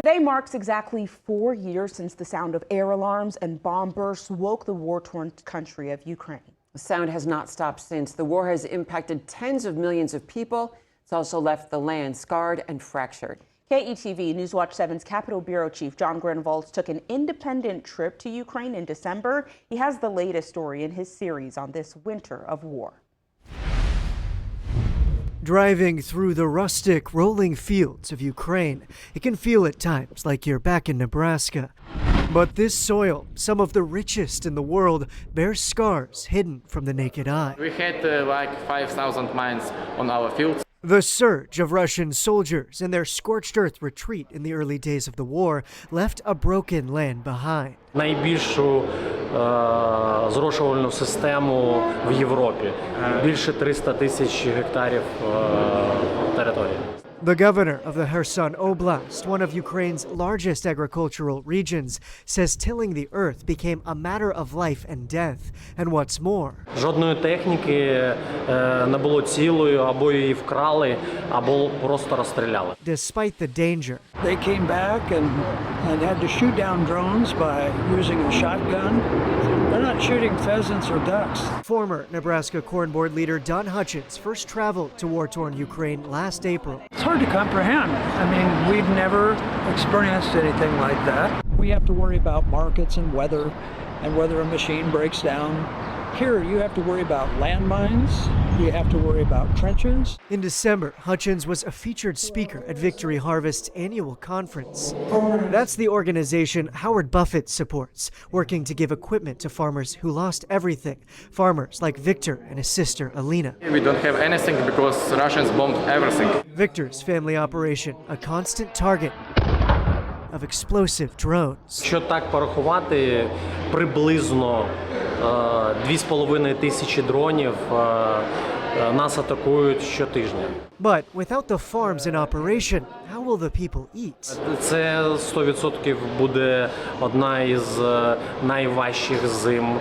Today marks exactly 4 years since the sound of air alarms and bomb bursts woke the war-torn country of Ukraine. The sound has not stopped since. The war has impacted tens of millions of people. It's also left the land scarred and fractured. KETV Newswatch 7's Capitol Bureau Chief John Grunwald took an independent trip to Ukraine in December. He has the latest story in his series on this winter of war. Driving through the rustic, rolling fields of Ukraine, it can feel at times like you're back in Nebraska. But this soil, some of the richest in the world, bears scars hidden from the naked eye. We had like 5,000 mines on our fields. The surge of Russian soldiers and their scorched earth retreat in the early days of the war left a broken land behind. Найбільшу зрошувальну систему в Європі. Більше 300 тисяч гектарів території. The governor of the Kherson Oblast, one of Ukraine's largest agricultural regions, says tilling the earth became a matter of life and death. And what's more, жодної техніки не було цілою, або її вкрали, або просто розстріляли. Despite the danger, they came back and had to shoot down drones by using a shotgun. They're not shooting pheasants or ducks. Former Nebraska Corn Board leader Don Hutchins first traveled to war-torn Ukraine last April. It's hard to comprehend. I mean, we've never experienced anything like that. We have to worry about markets and weather and whether a machine breaks down. Here, you have to worry about landmines. You have to worry about trenches. In December, Hutchins was a featured speaker at Victory Harvest's annual conference. That's the organization Howard Buffett supports, working to give equipment to farmers who lost everything. Farmers like Victor and his sister, Alina. We don't have anything because Russians bombed everything. Victor's family operation, a constant target of explosive drones. Що так порахувати, приблизно 2,5 тисячі дронів нас атакують щотижня. But without the farms in operation, how will the people eat? Це 100% буде одна із найважчих зим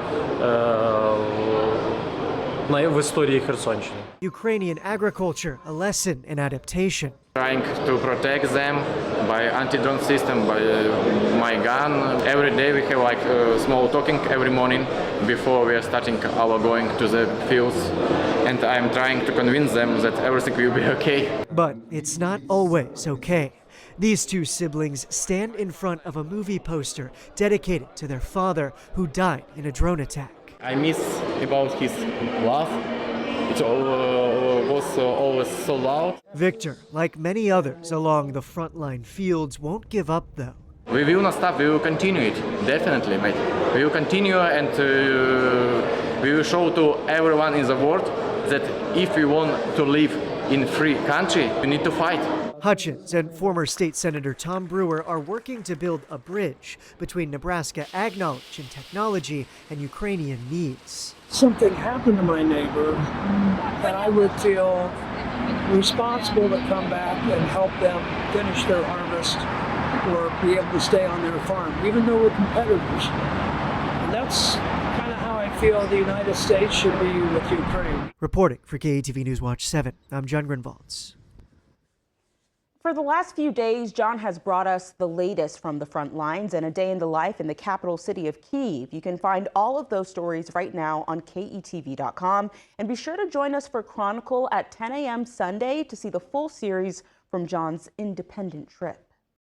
в історії Херсонщини. Ukrainian agriculture, a lesson in adaptation. Trying to protect them by anti-drone system, by my gun. Every day we have like small talking every morning before we are starting our going to the fields. And I'm trying to convince them that everything will be okay. But it's not always okay. These two siblings stand in front of a movie poster dedicated to their father who died in a drone attack. I miss about his laugh. It was always so loud. Victor, like many others along the frontline fields, won't give up though. We will not stop, we will continue it, definitely, mate. We will continue and we will show to everyone in the world that if we want to live in a free country, we need to fight. Hutchins and former state senator Tom Brewer are working to build a bridge between Nebraska ag knowledge and technology and Ukrainian needs. Something happened to my neighbor, and I would feel responsible to come back and help them finish their harvest or be able to stay on their farm, even though we're competitors. And that's kind of how I feel the United States should be with Ukraine. Reporting for KETV Newswatch 7, I'm John Grunwald. For the last few days, John has brought us the latest from the front lines and a day in the life in the capital city of Kyiv. You can find all of those stories right now on KETV.com. And be sure to join us for Chronicle at 10 a.m. Sunday to see the full series from John's independent trip.